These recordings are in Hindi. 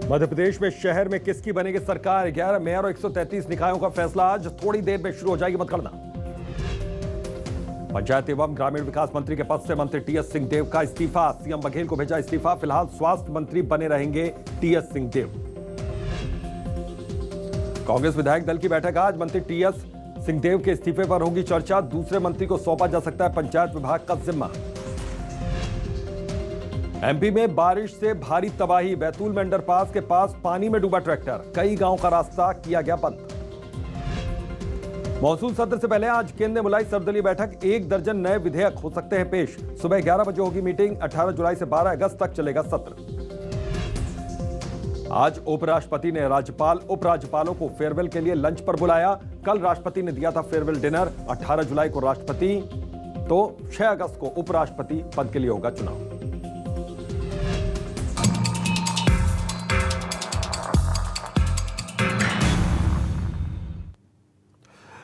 मध्य प्रदेश में शहर में किसकी बनेगी सरकार? 11 मेयर और 133 निकायों का फैसला आज। थोड़ी देर में शुरू हो जाएगी मतगणना। पंचायत एवं ग्रामीण विकास मंत्री के पद से मंत्री टीएस सिंहदेव का इस्तीफा। सीएम बघेल को भेजा इस्तीफा। फिलहाल स्वास्थ्य मंत्री बने रहेंगे टीएस सिंहदेव। कांग्रेस विधायक दल की बैठक आज। मंत्री टीएस सिंहदेव के इस्तीफे पर होगी चर्चा। दूसरे मंत्री को सौंपा जा सकता है पंचायत विभाग का जिम्मा। एमपी में बारिश से भारी तबाही। बैतूल में अंडरपास के पास पानी में डूबा ट्रैक्टर। कई गांव का रास्ता किया गया बंद। मॉनसून सत्र से पहले आज केंद्र ने बुलाई सर्वदलीय बैठक। 1 दर्जन नए विधेयक हो सकते हैं पेश। सुबह 11 बजे होगी मीटिंग। 18 जुलाई से 12 अगस्त तक चलेगा सत्र। आज उपराष्ट्रपति ने राज्यपाल उपराज्यपालों को फेयरवेल के लिए लंच पर बुलाया। कल राष्ट्रपति ने दिया था फेयरवेल डिनर। 18 जुलाई को राष्ट्रपति तो 6 अगस्त को उपराष्ट्रपति पद के लिए होगा चुनाव।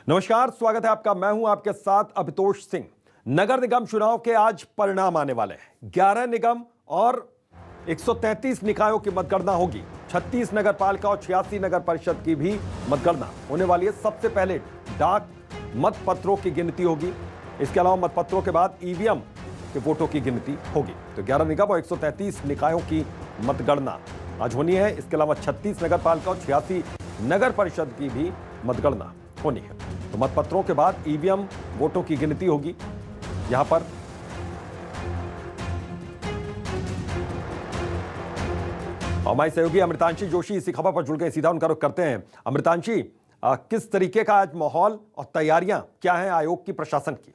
नमस्कार, स्वागत है आपका। मैं हूं आपके साथ अभितोष सिंह। नगर निगम चुनाव के आज परिणाम आने वाले हैं। 11 निगम और 133 निकायों की मतगणना होगी। 36 नगर पालिका और 86 नगर परिषद की भी मतगणना होने वाली है। सबसे पहले डाक मतपत्रों की गिनती होगी। इसके अलावा मतपत्रों के बाद ईवीएम के वोटों की गिनती होगी। तो 11 निगम और 133 निकायों की मतगणना आज होनी है। इसके अलावा 36 नगर पालिका और 86 नगर परिषद की भी मतगणना होनी है। तो मतपत्रों के बाद ईवीएम वोटों की गिनती होगी। यहां पर हमारी सहयोगी अमृतांशी जोशी इसी खबर पर जुड़ गए। सीधा उनका रुख करते हैं। अमृतांशी, किस तरीके का आज माहौल और तैयारियां क्या हैं आयोग की, प्रशासन की?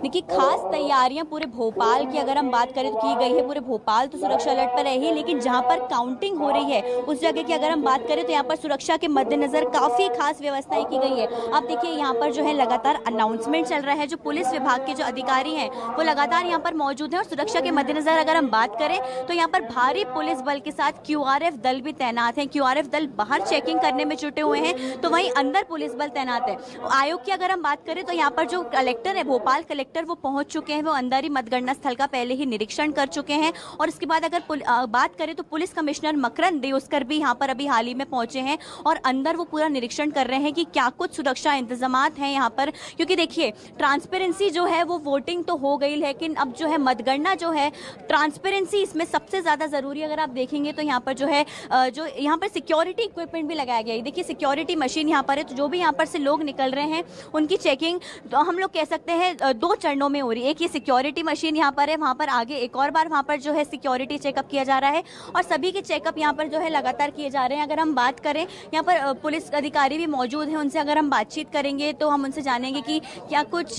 देखिए, खास तैयारियां पूरे भोपाल की अगर हम बात करें तो की गई है। पूरे भोपाल तो सुरक्षा अलर्ट पर रही है, लेकिन जहां पर काउंटिंग हो रही है उस जगह की अगर हम बात करें तो यहां पर सुरक्षा के मद्देनजर काफी खास व्यवस्थाएं की गई है। आप देखिए, यहां पर जो है लगातार अनाउंसमेंट चल रहा है। जो पुलिस विभाग के जो अधिकारी हैं वो लगातार यहाँ पर मौजूद है। और सुरक्षा के मद्देनजर अगर हम बात करें तो यहाँ पर भारी पुलिस बल के साथ QRF दल भी तैनात है। QRF दल बाहर चेकिंग करने में जुटे हुए हैं, तो वहीं अंदर पुलिस बल तैनात है। आयोग की अगर हम बात करें तो यहाँ पर जो कलेक्टर है, भोपाल कलेक्टर, वो पहुंच चुके हैं। वो अंदर ही मतगणना स्थल का पहले ही निरीक्षण कर चुके हैं। और इसके बाद अगर बात करें तो पुलिस कमिश्नर मकरंद देओस्कर भी यहाँ पर अभी हाल ही में पहुंचे हैं और अंदर वो पूरा निरीक्षण कर रहे हैं कि क्या कुछ सुरक्षा इंतजामात हैं यहाँ पर। क्योंकि देखिए, ट्रांसपेरेंसी जो है वो वोटिंग तो हो गई, लेकिन अब जो है मतगणना जो है, ट्रांसपेरेंसी इसमें सबसे ज्यादा जरूरी है। अगर आप देखेंगे तो यहाँ पर जो है जो यहाँ पर सिक्योरिटी इक्विपमेंट भी लगाया गया है। देखिए, सिक्योरिटी मशीन यहाँ पर है, तो जो भी यहाँ पर से लोग निकल रहे हैं उनकी चेकिंग तो हम लोग कह सकते हैं 2 चरणों में हो रही है। एक ये सिक्योरिटी मशीन यहाँ पर है, वहाँ पर आगे एक और बार वहाँ पर जो है सिक्योरिटी चेकअप किया जा रहा है और सभी के चेकअप यहाँ पर जो है लगातार किए जा रहे हैं। अगर हम बात करें, यहाँ पर पुलिस अधिकारी भी मौजूद हैं। उनसे अगर हम बातचीत करेंगे तो हम उनसे जानेंगे कि क्या कुछ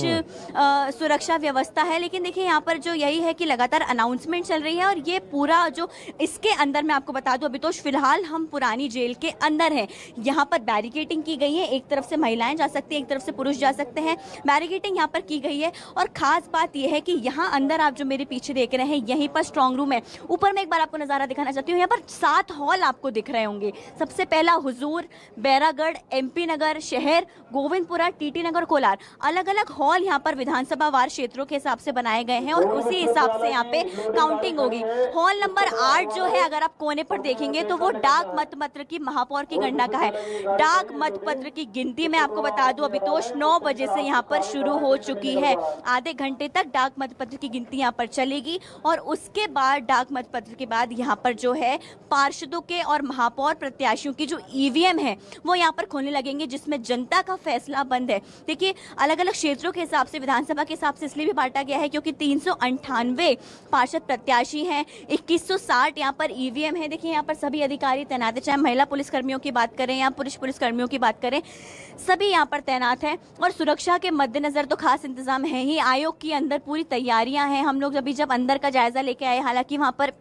सुरक्षा व्यवस्था है। लेकिन देखिए, यहाँ पर जो यही है कि लगातार अनाउंसमेंट चल रही है और ये पूरा जो इसके अंदर मैं आपको बता दूं, अभी तो फिलहाल हम पुरानी जेल के अंदर हैं। यहाँ पर बैरिकेटिंग की गई है। एक तरफ से महिलाएं जा सकती हैं, एक तरफ से पुरुष जा सकते हैं। बैरिकेटिंग यहाँ पर की गई है। और खास बात यह है कि यहाँ अंदर आप जो मेरे पीछे देख रहे हैं, यहीं पर स्ट्रांग रूम है। ऊपर में एक बार आपको नजारा दिखाना चाहती हूँ। यहाँ पर 7 हॉल आपको दिख रहे होंगे। सबसे पहला हुजूर, बैरागढ़, MP नगर, शहर, गोविंदपुरा, TT नगर, कोलार, अलग अलग हॉल यहाँ पर विधानसभा वार क्षेत्रों के हिसाब से बनाए गए हैं और उसी हिसाब से यहाँ पे काउंटिंग होगी। हॉल नंबर 8 जो है, अगर आप कोने पर देखेंगे तो वो डाक मतपत्र की महापौर की गणना का है। डाक मतपत्र की गिनती मैं आपको बता दूं, अभितोष 9 बजे से यहाँ पर शुरू हो चुकी है। आधे घंटे तक डाक मतपत्र की गिनती यहाँ पर चलेगी और उसके बाद डाक मतपत्र के बाद यहाँ पर जो है पार्षदों के और महापौर प्रत्याशियों की जो ईवीएम है वो यहाँ पर खोलने लगेंगे, जिसमें जनता का फैसला बंद है। देखिए, अलग अलग क्षेत्रों के हिसाब से, विधानसभा के हिसाब से इसलिए भी बांटा गया है क्योंकि 398 पार्षद प्रत्याशी हैं, 2160 यहाँ पर ईवीएम है। देखिए, यहाँ पर सभी अधिकारी तैनात है, चाहे महिला पुलिसकर्मियों की बात करें या पुरुष पुलिसकर्मियों की बात करें, सभी यहाँ पर तैनात है। और सुरक्षा के मद्देनजर तो खास इंतजाम है ही। आयोग के अंदर पूरी तैयारियां हैं। हम लोग जब अंदर का जायजा लेके आए, हालांकि वहां पर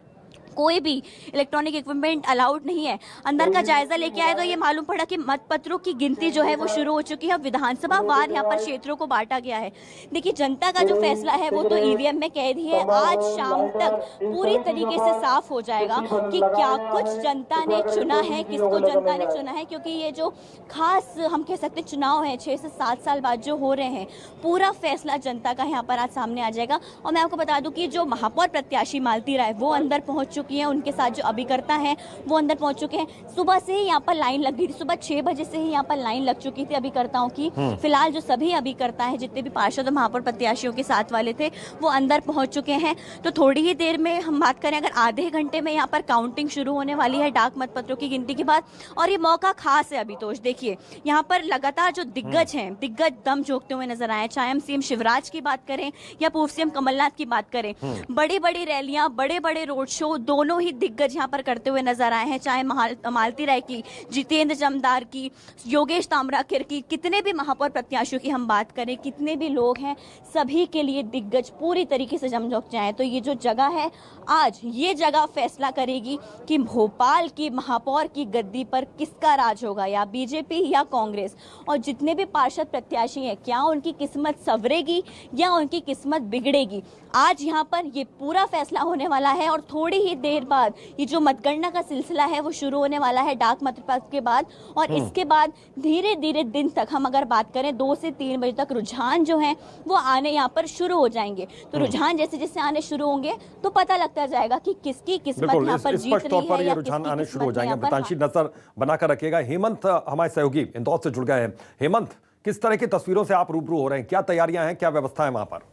कोई भी इलेक्ट्रॉनिक इक्विपमेंट अलाउड नहीं है। अंदर का जायजा लेके आए तो ये मालूम पड़ा कि मतपत्रों की गिनती जो है वो शुरू हो चुकी है। विधानसभा वार यहाँ पर क्षेत्रों को बांटा गया है। देखिए, जनता का जो फैसला है वो तो ईवीएम में कैद ही है। आज शाम तक पूरी तरीके से साफ हो जाएगा कि क्या कुछ जनता ने चुना है, किसको जनता ने चुना है, क्योंकि ये जो खास हम कह सकते हैं चुनाव है 6 से 7 साल बाद जो हो रहे हैं, पूरा फैसला जनता का यहाँ पर आज सामने आ जाएगा। और मैं आपको बता दूं कि जो महापौर प्रत्याशी मालती राय वो अंदर पहुंच चुकी हैं, उनके साथ जो अभिकर्ता हैं वो अंदर पहुंच चुके हैं। सुबह से ही यहाँ पर लाइन लग गई थी, सुबह 6 बजे से ही यहाँ पर लाइन लग चुकी थी अभिकर्ताओं की। फिलहाल जो सभी अभिकर्ता हैं, जितने भी पार्षद और महापौर प्रत्याशियों के साथ वाले थे, वो अंदर पहुंच चुके हैं। तो थोड़ी ही देर में हम बात करें, अगर आधे घंटे में यहाँ पर काउंटिंग शुरू होने वाली है डाक मतपत्रों की गिनती के बाद। और ये मौका खास है अभितोष। देखिए, यहाँ पर लगातार जो दिग्गज हैं, दिग्गज दम झोंकते हुए नजर आए, चाहे हम सीएम शिवराज की बात करें या पूर्व सीएम कमलनाथ की बात करें। बड़ी बड़ी रैलियां, बड़े बड़े रोड शो, दोनों ही दिग्गज यहाँ पर करते हुए नजर आए हैं। चाहे मालती राय की, जितेंद्र जमदार की, योगेश ताम्राकिर की, कितने भी महापौर प्रत्याशियों की हम बात करें, कितने भी लोग हैं, सभी के लिए दिग्गज पूरी तरीके से जम जाए। तो ये जो जगह है, आज ये जगह फैसला करेगी कि भोपाल की महापौर की गद्दी पर किसका राज होगा, या बीजेपी या कांग्रेस। और जितने भी पार्षद प्रत्याशी हैं, क्या उनकी किस्मत संवरेगी या उनकी किस्मत बिगड़ेगी, आज यहाँ पर ये पूरा फैसला होने वाला है। और थोड़ी ही देर बाद ये जो मतगणना का सिलसिला है वो शुरू होने वाला है डाक मतपत्र के बाद। और इसके बाद धीरे धीरे दिन तक हम अगर बात करें 2 से 3 बजे तक रुझान जो है वो आने यहाँ पर शुरू हो जाएंगे। तो रुझान जैसे जैसे आने शुरू होंगे तो पता लगता जाएगा कि किसकी किस्मत यहाँ पर जीत रही है या रुझान आने शुरू हो किसकी जाएंगे। बतांशी नजर बनाकर रखिएगा। हेमंत हमारे सहयोगी इंदौर से जुड़ गए हैं। हेमंत, किस तरह की तस्वीरों से आप रूबरू हो रहे हैं? क्या तैयारियां हैं, क्या व्यवस्था है वहां पर?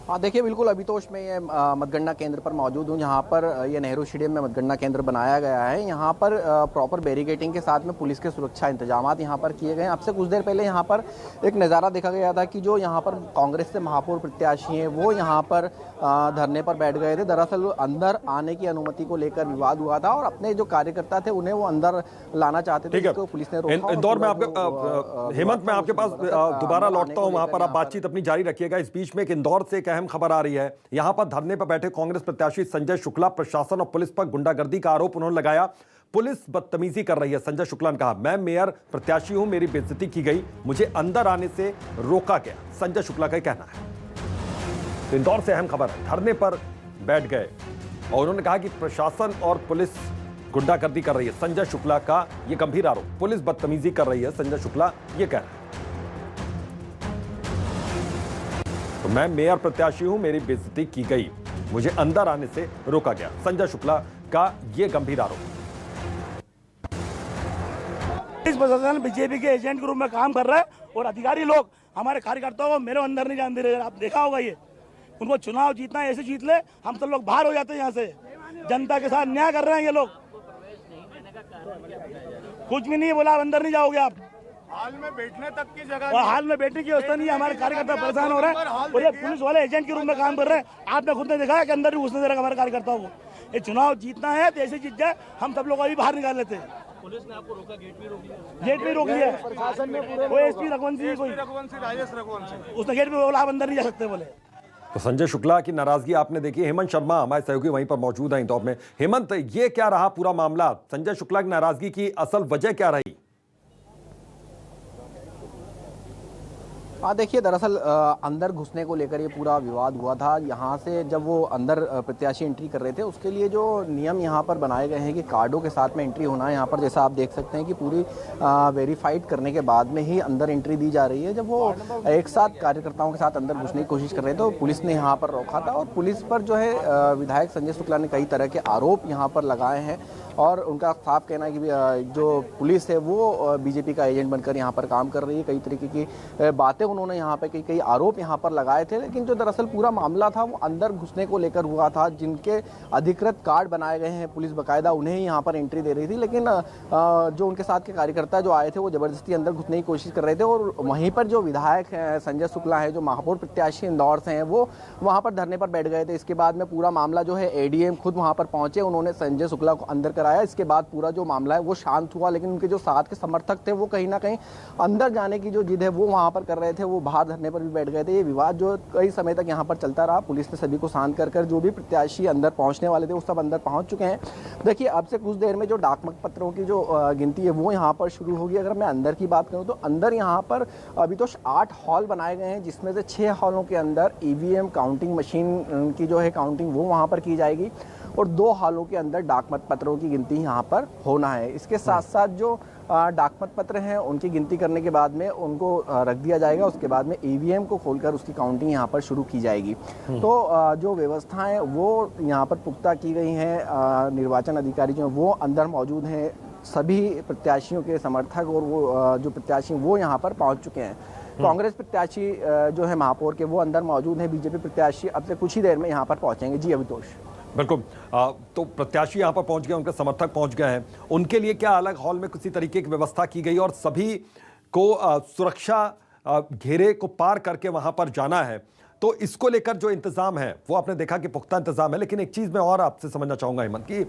हाँ, देखिए, बिल्कुल अभितोष में ये मतगणना केंद्र पर मौजूद हूँ। यहाँ पर ये नेहरू स्टेडियम में मतगणना केंद्र बनाया गया है। यहाँ पर प्रॉपर बैरिकेडिंग के साथ में पुलिस के सुरक्षा इंतजाम यहाँ पर किए गए हैं। अब से कुछ देर पहले यहाँ पर एक नज़ारा देखा गया था कि जो यहाँ पर कांग्रेस से महापौर प्रत्याशी हैं वो यहाँ पर धरने पर बैठ गए थे। दरअसल अंदर आने की अनुमति को लेकर विवाद हुआ था और अपने जो कार्यकर्ता थे उन्हें वो अंदर लाना चाहते थे, जिसको पुलिस ने रोका। इंदौर में आपके हेमंत, मैं आपके पास दोबारा लौटता हूँ। वहां पर आप बातचीत अपनी जारी रखिएगा। इस बीच में एक इंदौर से अहम खबर आ रही है। यहां पर धरने पर बैठे कांग्रेस प्रत्याशी संजय शुक्ला, प्रशासन और पुलिस पर गुंडागर्दी का आरोप उन्होंने लगाया। पुलिस बदतमीजी कर रही है। संजय शुक्ला ने कहा, मैं मेयर प्रत्याशी हूं, मेरी बेइज्जती की गई, मुझे अंदर आने से रोका गया। संजय शुक्ला का कहना है। तो इंदौर से अहम खबर है, धरने पर बैठ गए और उन्होंने कहा कि प्रशासन और पुलिस गुंडागर्दी कर रही है। संजय शुक्ला का यह गंभीर आरोप, पुलिस बदतमीजी कर रही है, संजय शुक्ला यह कह रहे हैं। तो मैं मेयर प्रत्याशी हूं, मेरी बेइज्जती की गई, मुझे अंदर आने से रोका गया। संजय शुक्ला का यह गंभीर आरोप। इस प्रशासन बीजेपी के एजेंट के रूप में काम कर रहा है और अधिकारी लोग हमारे कार्यकर्ताओं को मेरे अंदर नहीं जाने दे रहे। आप देखा होगा, ये उनको चुनाव जीतना है, ऐसे जीत ले, हम सब लोग बाहर हो जाते हैं यहाँ से। जनता के साथ न्याय कर रहे हैं ये लोग। कुछ भी नहीं बोला, अंदर नहीं जाओगे आप। हाल में बैठने तक की जगह और हाल में बैठने की व्यवस्था नहीं है। हमारे कार्यकर्ता परेशान हो रहे हैं और ये पुलिस वाले एजेंट के रूप में काम कर रहे हैं। आपने खुद ने देखा है कि अंदर भी घुसने दे रहा हमारे कार्यकर्ताओं को। ये चुनाव जीतना है तो ऐसे जीत जाए, हम सब लोग अभी बाहर निकाल लेते हैं। पुलिस ने आपको रोका, गेट भी रोक लिया। गेट भी रोक लिया प्रशासन ने। कोई एसपी रघुवंशी, कोई राजेश रघुवंशी, उसने गेट भी बोला आप अंदर नहीं जा सकते बोले। तो संजय शुक्ला की नाराजगी आपने देखी। हेमंत शर्मा हमारे सहयोगी वहीं पर मौजूद हैं इंदौर में। हेमंत, ये क्या रहा पूरा मामला? संजय शुक्ला की नाराजगी की असल वजह क्या रही? हाँ, देखिए, दरअसल अंदर घुसने को लेकर ये पूरा विवाद हुआ था। यहाँ से जब वो अंदर प्रत्याशी एंट्री कर रहे थे, उसके लिए जो नियम यहाँ पर बनाए गए हैं कि कार्डों के साथ में एंट्री होना है। यहाँ पर जैसा आप देख सकते हैं कि पूरी वेरीफाइड करने के बाद में ही अंदर एंट्री दी जा रही है। जब वो एक साथ कार्यकर्ताओं के साथ अंदर घुसने की कोशिश कर रहे थे तो पुलिस ने यहाँ पर रोका था और पुलिस पर जो है विधायक संजय शुक्ला ने कई तरह के आरोप यहाँ पर लगाए हैं और उनका साफ कहना है कि जो पुलिस है वो बीजेपी का एजेंट बनकर यहाँ पर काम कर रही है। कई तरीके की बातें उन्होंने यहाँ पे कई आरोप यहाँ पर लगाए थे। लेकिन जो दरअसल पूरा मामला था वो अंदर घुसने को लेकर हुआ था। जिनके अधिकृत कार्ड बनाए गए हैं, पुलिस बाकायदा उन्हें ही यहाँ पर एंट्री दे रही थी। लेकिन जो उनके साथ के कार्यकर्ता जो आए थे वो जबरदस्ती अंदर घुसने की कोशिश कर रहे थे। और वहीं पर जो विधायक हैं संजय शुक्ला है, जो महापौर प्रत्याशी इंदौर से हैं, वो वहाँ पर धरने पर बैठ गए थे। इसके बाद में पूरा मामला जो है एडीएम खुद वहाँ पर पहुंचे, उन्होंने संजय शुक्ला को अंदर कराया। इसके बाद पूरा जो मामला है वो शांत हुआ। लेकिन उनके जो साथ के समर्थक थे वो कहीं ना कहीं अंदर जाने की जो जिद है वो वहाँ पर कर रहे थे। थे वो बाहर धरने पर भी बैठ गए थे। ये विवाद जो कई समय तक यहाँ पर चलता रहा, पुलिस ने सभी को शांत कर जो भी प्रत्याशी अंदर पहुँचने वाले थे वो सब अंदर पहुँच चुके हैं। देखिए अब से कुछ देर में जो डाक मतपत्रों की जो गिनती है वो यहाँ पर शुरू होगी। अगर मैं अंदर की बात करूँ तो अंदर यहाँ पर अभी तो 8 हॉल बनाए गए हैं, जिसमें से 6 हॉलों के अंदर ईवीएम काउंटिंग मशीन की जो है काउंटिंग वो वहाँ पर की जाएगी और 2 हॉलों के अंदर डाक मतपत्रों की गिनती यहाँ पर होना है। इसके साथ साथ जो डाक मतपत्र हैं उनकी गिनती करने के बाद में उनको रख दिया जाएगा। उसके बाद में ईवीएम को खोलकर उसकी काउंटिंग यहाँ पर शुरू की जाएगी। तो जो व्यवस्थाएं वो यहाँ पर पुख्ता की गई हैं, निर्वाचन अधिकारी जो वो अंदर मौजूद हैं, सभी प्रत्याशियों के समर्थक और वो जो प्रत्याशी वो यहाँ पर पहुँच चुके हैं। कांग्रेस प्रत्याशी जो है महापौर के वो अंदर मौजूद हैं, बीजेपी प्रत्याशी अब से कुछ ही देर में यहाँ पर पहुँचेंगे। जी अभितोष। बिल्कुल, तो प्रत्याशी यहाँ पर पहुंच गए, उनके समर्थक पहुंच गए हैं, उनके लिए क्या अलग हॉल में किसी तरीके की व्यवस्था की गई और सभी को सुरक्षा घेरे को पार करके वहां पर जाना है, तो इसको लेकर जो इंतजाम है वो आपने देखा कि पुख्ता इंतजाम है। लेकिन एक चीज मैं और आपसे समझना चाहूंगा हेमंत कि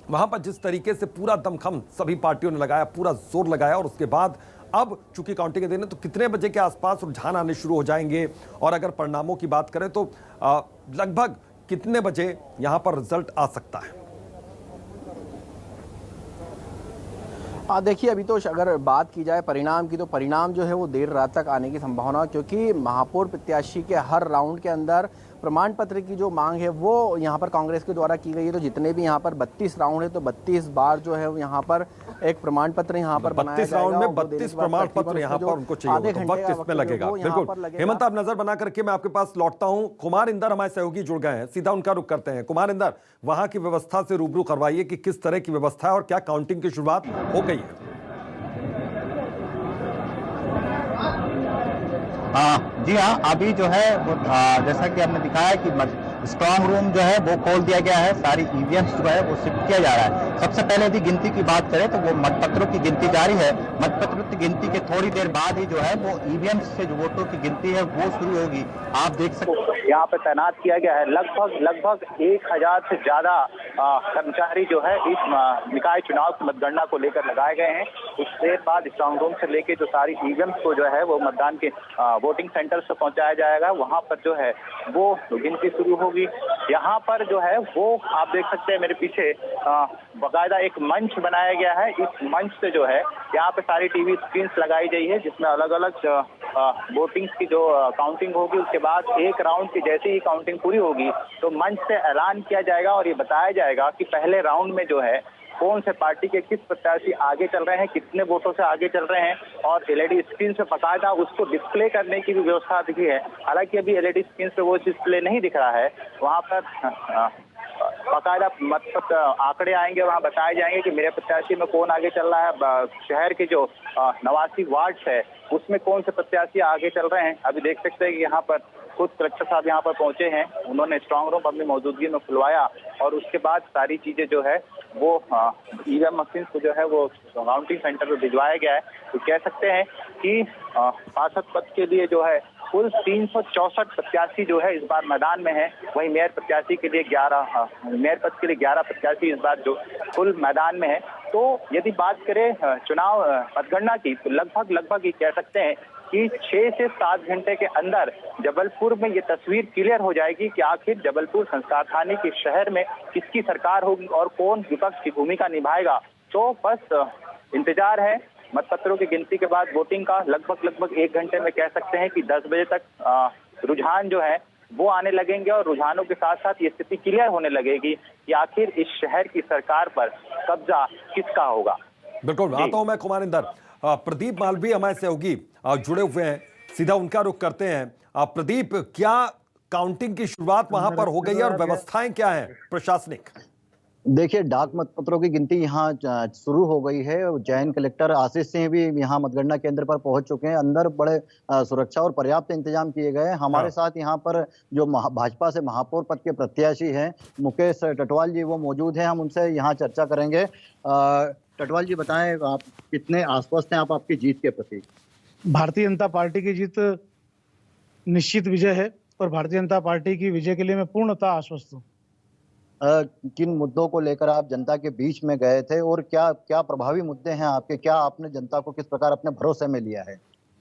वहां पर जिस तरीके से पूरा दमखम सभी पार्टियों ने लगाया, पूरा जोर लगाया, और उसके बाद अब चूंकि काउंटिंग के दिन है तो कितने बजे के आसपास रुझान आने शुरू हो जाएंगे, और अगर परिणामों की बात करें तो लगभग कितने बजे यहां पर रिजल्ट आ सकता है? देखिए अभी तो अगर बात की जाए परिणाम की तो परिणाम जो है वो देर रात तक आने की संभावना, क्योंकि महापौर प्रत्याशी के हर राउंड के अंदर प्रमाण पत्र की जो मांग है वो यहाँ पर कांग्रेस के द्वारा की गई है। तो जितने भी यहाँ पर 32 राउंड है तो 32 बार जो है यहाँ पर एक प्रमाण पत्र यहाँ पर बनाया जाएगा। 32 राउंड में 32 प्रमाण पत्र यहाँ पर उनको चाहिए, तो वक्त इसमें लगेगा। बिल्कुल हेमंत, आप नजर बना करके मैं आपके पास लौटता हूँ। कुमार इंदर हमारे सहयोगी जुड़ गए हैं, सीधा उनका रुख करते हैं। कुमार इंदर, वहां की व्यवस्था से रूबरू करवाइए कि किस तरह की व्यवस्था है और क्या काउंटिंग की शुरुआत हो गई है? जी हाँ, अभी जो है वो जैसा कि हमने दिखाया कि स्ट्रांग रूम जो है वो खोल दिया गया है, सारी ईवीएम्स जो है वो शिफ्ट किया जा रहा है। सबसे पहले यदि गिनती की बात करें तो वो मतपत्रों की गिनती जारी है। मतपत्रों की गिनती के थोड़ी देर बाद ही जो है वो ईवीएम्स से जो वोटों की गिनती है वो शुरू होगी। आप देख सकते हैं यहाँ पे तैनात किया गया है लगभग 1000 से ज्यादा कर्मचारी जो है इस निकाय चुनाव की मतगणना को लेकर लगाए गए हैं। कुछ देर बाद स्ट्रांग रूम से लेके जो सारी ईवीएम्स को जो है वो मतदान के वोटिंग सेंटर से पहुंचाया जाएगा, वहां पर जो है वो गिनती शुरू होगी। यहाँ पर जो है वो आप देख सकते हैं मेरे पीछे बाकायदा एक मंच बनाया गया है। इस मंच से जो है यहाँ पे सारी टीवी स्क्रीन लगाई गई है, जिसमें अलग अलग वोटिंग की जो काउंटिंग होगी। उसके बाद एक राउंड की जैसे ही काउंटिंग पूरी होगी तो मंच से ऐलान किया जाएगा और ये बताया जाएगा कि पहले राउंड में जो है कौन से पार्टी के किस प्रत्याशी आगे चल रहे हैं, कितने वोटों से आगे चल रहे हैं, और एलईडी स्क्रीन से बाकायदा उसको डिस्प्ले करने की भी व्यवस्था दिखी है। हालांकि अभी एलईडी स्क्रीन से वो डिस्प्ले नहीं दिख रहा है, वहां पर बाकायदा मतपत्र आंकड़े आएंगे, वहां बताए जाएंगे कि मेरे प्रत्याशी में कौन आगे चल रहा है, शहर के जो 89 वार्ड है उसमें कौन से प्रत्याशी आगे चल रहे हैं। अभी देख सकते हैं कि यहाँ पर खुद कलेक्टर साहब यहाँ पर पहुंचे हैं, उन्होंने स्ट्रांग रूम अपनी मौजूदगी में खुलवाया और उसके बाद सारी चीजें जो है वो ईवीएम मशीन को जो है वो काउंटिंग सेंटर पर भिजवाया गया है। तो कह सकते हैं कि पार्षद पद के लिए जो है कुल 364 प्रत्याशी जो है इस बार मैदान में है। वहीं मेयर प्रत्याशी के लिए 11 मेयर पद के लिए 11 प्रत्याशी इस बार जो कुल मैदान में है। तो यदि बात करें चुनाव मतगणना की तो लगभग ये कह सकते हैं कि 6 से 7 घंटे के अंदर जबलपुर में ये तस्वीर क्लियर हो जाएगी कि आखिर जबलपुर संस्कारधानी के शहर में किसकी सरकार होगी और कौन विपक्ष की भूमिका निभाएगा। तो बस इंतजार है मतपत्रों की गिनती के बाद वोटिंग का। लगभग 1 घंटे में कह सकते हैं कि 10 बजे तक रुझान जो है वो आने लगेंगे और रुझानों के साथ साथ ये स्थिति क्लियर होने लगेगी कि आखिर इस शहर की सरकार पर कब्जा किसका होगा। बिल्कुल, आता हूं मैं कुमार इंदर। प्रदीप मालवीय हमारे सहयोगी जुड़े हुए हैं, सीधा उनका रुख करते हैं। प्रदीप, क्या काउंटिंग की शुरुआत वहां पर हो गई है और व्यवस्थाएं क्या हैं प्रशासनिक? देखिए, डाक मतपत्रों की गिनती यहाँ शुरू हो गई है। जैन कलेक्टर आशीष सिंह भी यहाँ मतगणना केंद्र पर पहुंच चुके हैं। अंदर बड़े सुरक्षा और पर्याप्त इंतजाम किए गए हैं। हमारे साथ यहाँ पर जो भाजपा से महापौर पद के प्रत्याशी हैं मुकेश टटवाल जी, वो मौजूद हैं। हम उनसे यहाँ चर्चा करेंगे। टटवाल जी, बताएं, आप कितने आश्वस्त हैं आप आपकी जीत के प्रति? भारतीय जनता पार्टी की जीत निश्चित विजय है और भारतीय जनता पार्टी की विजय के लिए मैं पूर्णतः आश्वस्त हूँ। किन मुद्दों को लेकर आप जनता के बीच में गए थे और क्या क्या प्रभावी मुद्दे हैं आपके? क्या आपने जनता को किस प्रकार अपने भरोसे में लिया है?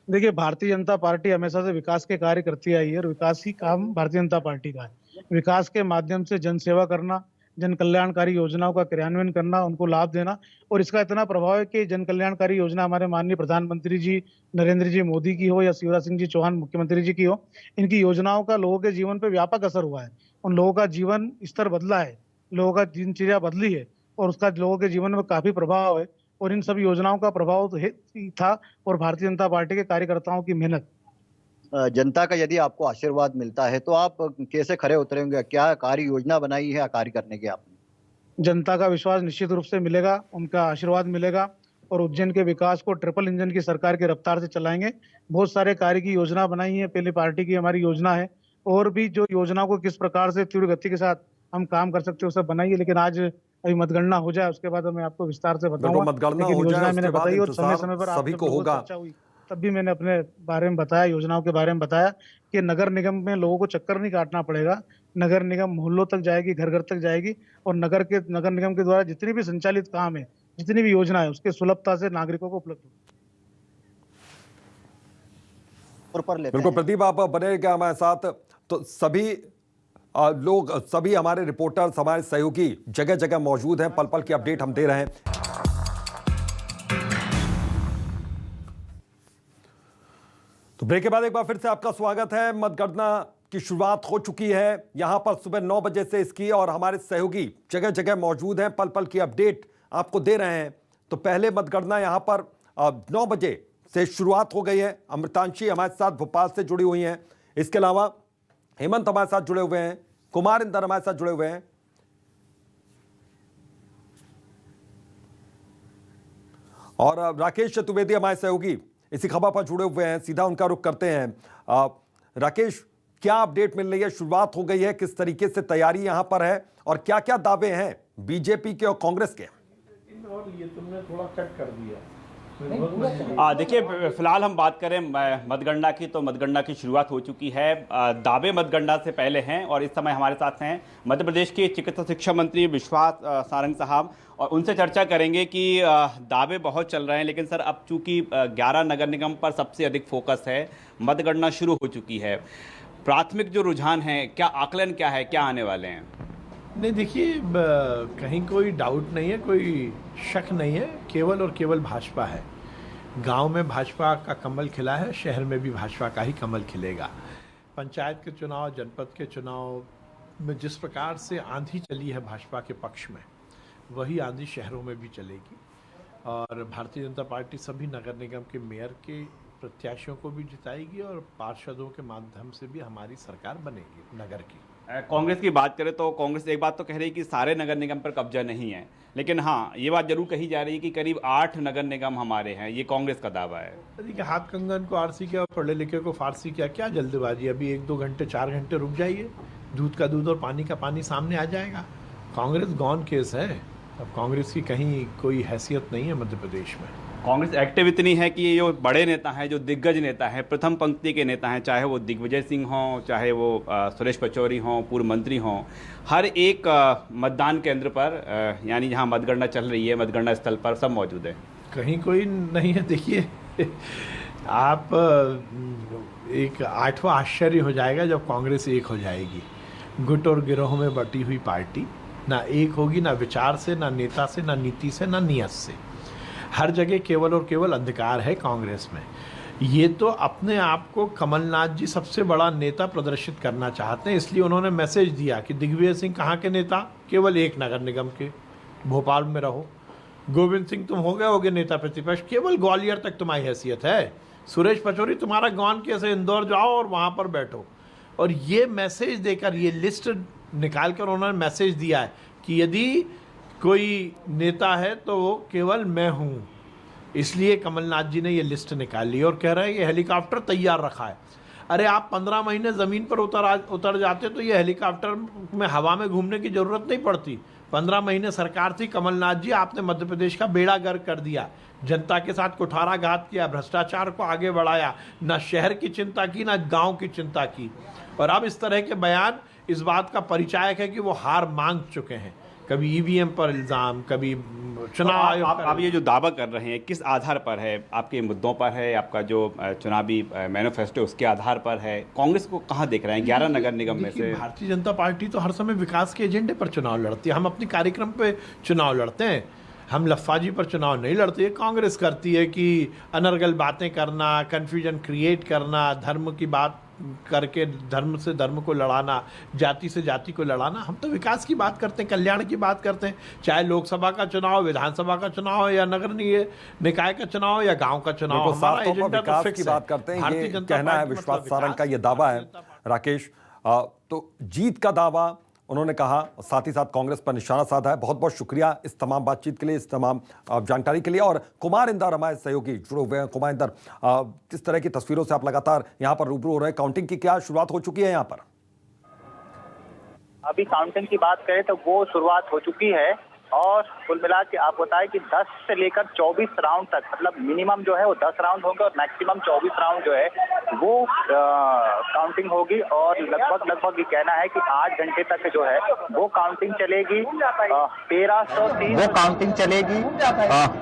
देखिए, भारतीय जनता पार्टी हमेशा से विकास के कार्य करती आई है और विकास ही काम भारतीय जनता पार्टी का है। विकास के माध्यम से जन सेवा करना, जन कल्याणकारी योजनाओं का क्रियान्वयन करना, उनको लाभ देना, और इसका इतना प्रभाव है कि जन कल्याणकारी योजना हमारे माननीय प्रधानमंत्री जी नरेंद्र जी मोदी की हो या शिवराज सिंह जी चौहान मुख्यमंत्री जी की हो, इनकी योजनाओं का लोगों के जीवन पर व्यापक असर हुआ है। उन लोगों का जीवन स्तर बदला है, लोगों का दिनचर्या बदली है और उसका लोगों के जीवन में काफी प्रभाव है। और इन सभी योजनाओं का प्रभाव तो ही था और भारतीय जनता पार्टी के कार्यकर्ताओं की मेहनत। जनता का यदि आपको आशीर्वाद मिलता है तो आप कैसे खरे उतरेंगे? क्या कार्य योजना बनाई है कार्य करने की आपने? जनता का विश्वास निश्चित रूप से मिलेगा, उनका आशीर्वाद मिलेगा और उज्जैन के विकास को ट्रिपल इंजन की सरकार की रफ्तार से चलाएंगे। बहुत सारे कार्य की योजना बनाई है, पहले पार्टी की हमारी योजना है, और भी जो योजनाओं को किस प्रकार से तीव्र गति के साथ हम काम कर सकते हैं वो सब बनाइए। लेकिन आज अभी मतगणना हो जाए, उसके बाद मैं आपको विस्तार से बताऊंगा। मतगणना लेकिन हो जाए, योजना मैंने उसके बाद बताई और इंतजार समय पर सभी को होगा। चर्चा हुई तब भी मैंने अपने बारे में बताया, योजनाओं के बारे में बताया कि नगर निगम में लोगों को चक्कर नहीं काटना पड़ेगा। नगर निगम मोहल्लों तक जाएगी, घर घर तक जाएगी और नगर निगम के द्वारा जितनी भी संचालित काम है, जितनी भी योजना है, उसके सुलभता से नागरिकों को उपलब्ध होगी। बिल्कुल प्रदीप, आप बने क्या हमारे साथ। तो सभी लोग, सभी हमारे रिपोर्टर्स, हमारे सहयोगी जगह जगह मौजूद हैं, पल पल की अपडेट हम दे रहे हैं। तो ब्रेक के बाद एक बार फिर से आपका स्वागत है। मतगणना की शुरुआत हो चुकी है यहां पर सुबह 9 बजे से इसकी, और हमारे सहयोगी जगह जगह मौजूद हैं, पल पल की अपडेट आपको दे रहे हैं। तो पहले मतगणना यहां पर 9 बजे से शुरुआत हो गई है। अमृतांशी हमारे साथ भोपाल से जुड़ी हुई हैं, इसके अलावा हेमंत हमारे साथ जुड़े हुए हैं, कुमार इंदर हमारे साथ जुड़े हुए हैं, और राकेश चतुर्वेदी हमारे सहयोगी इसी खबर पर जुड़े हुए हैं। सीधा उनका रुख करते हैं। राकेश, क्या अपडेट मिल रही है? शुरुआत हो गई है, किस तरीके से तैयारी यहां पर है और क्या क्या दावे हैं बीजेपी के और कांग्रेस के? और ये तुमने थोड़ा कट कर दिया। देखिए, फिलहाल हम बात करें मतगणना की, तो मतगणना की शुरुआत हो चुकी है। दावे मतगणना से पहले हैं और इस समय हमारे साथ हैं मध्य प्रदेश के चिकित्सा शिक्षा मंत्री विश्वास सारंग साहब, और उनसे चर्चा करेंगे कि दावे बहुत चल रहे हैं, लेकिन सर अब चूंकि 11 नगर निगम पर सबसे अधिक फोकस है, मतगणना शुरू हो चुकी है, प्राथमिक जो रुझान है, क्या आकलन क्या है, क्या आने वाले हैं? नहीं, देखिए, कहीं कोई डाउट नहीं है, कोई शक नहीं है, केवल और केवल भाजपा है। गांव में भाजपा का कमल खिला है, शहर में भी भाजपा का ही कमल खिलेगा। पंचायत के चुनाव, जनपद के चुनाव में जिस प्रकार से आंधी चली है भाजपा के पक्ष में, वही आंधी शहरों में भी चलेगी। और भारतीय जनता पार्टी सभी नगर निगम के मेयर के प्रत्याशियों को भी जिताएगी और पार्षदों के माध्यम से भी हमारी सरकार बनेगी नगर की। कांग्रेस की बात करें तो कांग्रेस एक बात तो कह रही है कि सारे नगर निगम पर कब्जा नहीं है, लेकिन हाँ, ये बात जरूर कही जा रही है कि करीब 8 नगर निगम हमारे हैं, ये कांग्रेस का दावा है। देखिए, हाथ कंगन को आरसी क्या, पढ़े लिखे को फारसी क्या, क्या जल्दबाजी? अभी 1-2 घंटे 4 घंटे रुक जाइए, दूध का दूध और पानी का पानी सामने आ जाएगा। कांग्रेस गॉन केस है, अब कांग्रेस की कहीं कोई हैसियत नहीं है मध्य प्रदेश में। कांग्रेस एक्टिव इतनी है कि ये जो बड़े नेता हैं, जो दिग्गज नेता हैं, प्रथम पंक्ति के नेता हैं, चाहे वो दिग्विजय सिंह हों, चाहे वो सुरेश पचौरी हों, पूर्व मंत्री हों, हर एक मतदान केंद्र पर, यानी जहां मतगणना चल रही है, मतगणना स्थल पर सब मौजूद है। कहीं कोई नहीं है। देखिए, आप एक 8वां आश्चर्य हो जाएगा जब कांग्रेस एक हो जाएगी। गुट और गिरोह में बटी हुई पार्टी ना एक होगी, ना विचार से, ना नेता से, ना नीति से, ना नियत से। हर जगह केवल और केवल अंधकार है कांग्रेस में। ये तो अपने आप को कमलनाथ जी सबसे बड़ा नेता प्रदर्शित करना चाहते हैं, इसलिए उन्होंने मैसेज दिया कि दिग्विजय सिंह कहाँ के नेता, केवल एक नगर निगम के, भोपाल में रहो। गोविंद सिंह तुम हो गए होगे नेता प्रतिपक्ष, केवल ग्वालियर तक तुम्हारी हैसियत है। सुरेश पचौरी तुम्हारा गॉन केस है, इंदौर जाओ और वहाँ पर बैठो। और ये मैसेज देकर, ये लिस्ट निकाल कर उन्होंने मैसेज दिया है कि यदि कोई नेता है तो वो केवल मैं हूँ। इसलिए कमलनाथ जी ने ये लिस्ट निकाल ली और कह रहे हैं ये हेलीकॉप्टर तैयार रखा है। अरे आप 15 महीने ज़मीन पर उतर जाते तो ये हेलीकॉप्टर में हवा में घूमने की ज़रूरत नहीं पड़ती। 15 महीने सरकार थी कमलनाथ जी, आपने मध्य प्रदेश का बेड़ा गर्क कर दिया, जनता के साथ कुठाराघात किया, भ्रष्टाचार को आगे बढ़ाया, ना शहर की चिंता की, ना गाँव की चिंता की। और अब इस तरह के बयान इस बात का परिचायक है कि वो हार मान चुके हैं। कभी ईवीएम पर इल्ज़ाम, कभी चुनाव आयोग आप ये जो दावा कर रहे हैं किस आधार पर है? आपके मुद्दों पर है, आपका जो चुनावी मैनिफेस्टो उसके आधार पर है? कांग्रेस को कहाँ देख रहे हैं 11 नगर निगम में से? भारतीय जनता पार्टी तो हर समय विकास के एजेंडे पर चुनाव लड़ती है। हम अपने कार्यक्रम पे चुनाव लड़ते हैं, हम लफ्फाजी पर चुनाव नहीं लड़ते। ये कांग्रेस करती है कि अनर्गल बातें करना, कन्फ्यूजन क्रिएट करना, धर्म की बात करके धर्म से धर्म को लड़ाना, जाति से जाति को लड़ाना। हम तो विकास की बात करते हैं, कल्याण की बात करते हैं, चाहे लोकसभा का चुनाव, विधानसभा का चुनाव या नगर निकाय का चुनाव या गांव का चुनाव। हमारा एजेंडा विकास की बात करते हैं, ये कहना है विश्वास सारंग का, ये दावा है राकेश। तो जीत का दावा उन्होंने कहा, साथ ही साथ कांग्रेस पर निशाना साधा है। बहुत बहुत शुक्रिया इस तमाम बातचीत के लिए, इस तमाम जानकारी के लिए। और कुमार इंदर हमारे सहयोगी जुड़े हुए हैं। कुमार इंदर, किस तरह की तस्वीरों से आप लगातार यहाँ पर रूबरू हो रहे हैं? काउंटिंग की क्या शुरुआत हो चुकी है यहाँ पर? अभी काउंटिंग की बात करें तो वो शुरुआत हो चुकी है और कुल मिला के आप बताएं कि 10 से लेकर 24 राउंड तक, मतलब मिनिमम जो है वो 10 राउंड होंगे और मैक्सिमम 24 राउंड जो है वो काउंटिंग होगी। और लगभग ये कहना है कि 8 घंटे तक जो है वो काउंटिंग चलेगी। 1303 वो काउंटिंग चलेगी।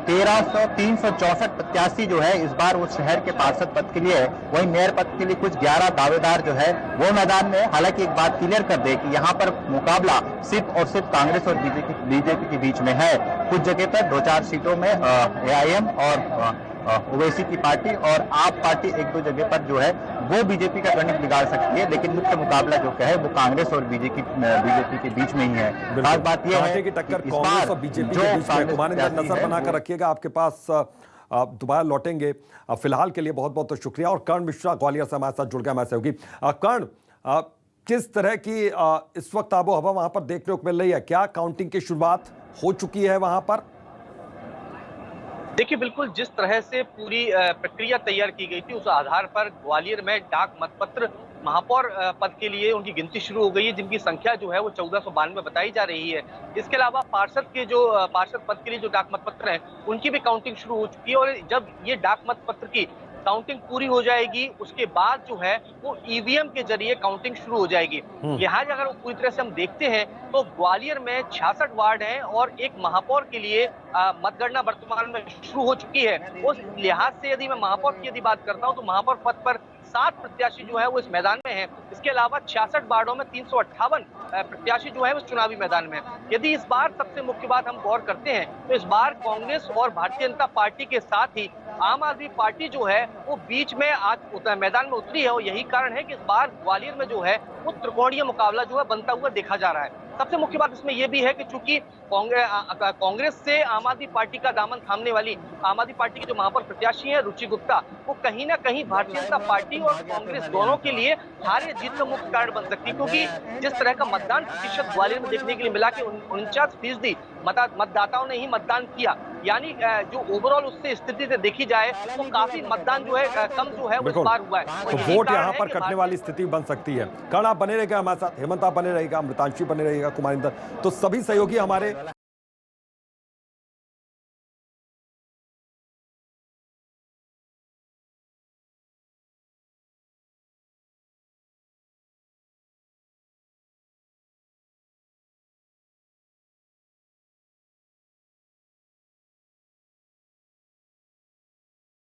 364 प्रत्याशी जो है इस बार वो शहर के पार्षद पद के लिए है, वहीं मेयर पद के लिए कुछ 11 दावेदार जो है वो मैदान में। हालांकि एक बात क्लियर कर दे कि यहाँ पर मुकाबला सिर्फ और सिर्फ कांग्रेस और बीजेपी के बीच में है। कुछ जगह पर 2-4 सीटों में एआईएम और ओवैसी की पार्टी और आप पार्टी 1-2 जगह पर जो है वो बीजेपी का गणित बिगाड़ सकती है, लेकिन मुख्य मुकाबला जो है वो कांग्रेस और बीजेपी के बीच में ही है। खास बात यह है कि टक्कर कांग्रेस और बीजेपी के बीच में। कुमार इंदर, नजर बनाकर रखिएगा, आपके पास दोबारा लौटेंगे। फिलहाल के लिए बहुत बहुत शुक्रिया। और कर्ण मिश्रा ग्वालियर से हमारे साथ जुड़ गया हमारे सहयोगी। कर्ण, किस तरह की इस वक्त आबो हवा वहां पर देखने को मिल रही है? क्या काउंटिंग की शुरुआत हो चुकी है वहां पर? देखिए, बिल्कुल जिस तरह से पूरी प्रक्रिया तैयार की गई थी उस आधार पर ग्वालियर में डाक मतपत्र महापौर पद के लिए उनकी गिनती शुरू हो गई है, जिनकी संख्या जो है वो 1492 बताई जा रही है। इसके अलावा पार्षद पद के लिए जो डाक मतपत्र हैं उनकी भी काउंटिंग शुरू हो चुकी है। और जब ये डाक मतपत्र की काउंटिंग पूरी हो जाएगी उसके बाद जो है वो ईवीएम के जरिए काउंटिंग शुरू हो जाएगी। लिहाजा अगर पूरी तरह से हम देखते हैं तो ग्वालियर में 66 वार्ड हैं और एक महापौर के लिए मतगणना वर्तमान में शुरू हो चुकी है। उस लिहाज से यदि मैं महापौर की बात करता हूं तो महापौर पद पर 7 प्रत्याशी जो है वो इस मैदान में हैं। इसके अलावा 66 वार्डों में 358 प्रत्याशी जो है वो चुनावी मैदान में। यदि इस बार सबसे मुख्य बात हम गौर करते हैं तो इस बार कांग्रेस और भारतीय जनता पार्टी के साथ ही आम आदमी पार्टी जो है वो बीच में आज मैदान में उतरी है। और यही कारण है कि इस बार ग्वालियर में जो है वो त्रिकोणीय मुकाबला जो है बनता हुआ देखा जा रहा है। सबसे मुख्य बात इसमें यह भी है कि चूंकि कांग्रेस से आम आदमी पार्टी का दामन थामने वाली आम आदमी पार्टी की जो महापौर प्रत्याशी है रुचि गुप्ता, वो कहीं ना कहीं भारतीय जनता पार्टी और कांग्रेस दोनों के लिए हार या जीत का मुख्य कारण बन सकती है। क्योंकि जिस तरह का मतदान प्रतिशत ग्वालियर में देखने के लिए मिला कि 49% मतदाताओं ने ही मतदान किया, यानी जो ओवरऑल उससे स्थिति से देखी जाए तो काफी मतदान जो है कम जो है वो इस बार हुआ है। तो वोट यहाँ पर कटने वाली स्थिति बन सकती है। कर्ण, आप बने रहेगा हमारे साथ, हेमंत आप बने रहेगा, अमृतांशी बने रहेगा, कुमार इंदर, तो सभी सहयोगी हमारे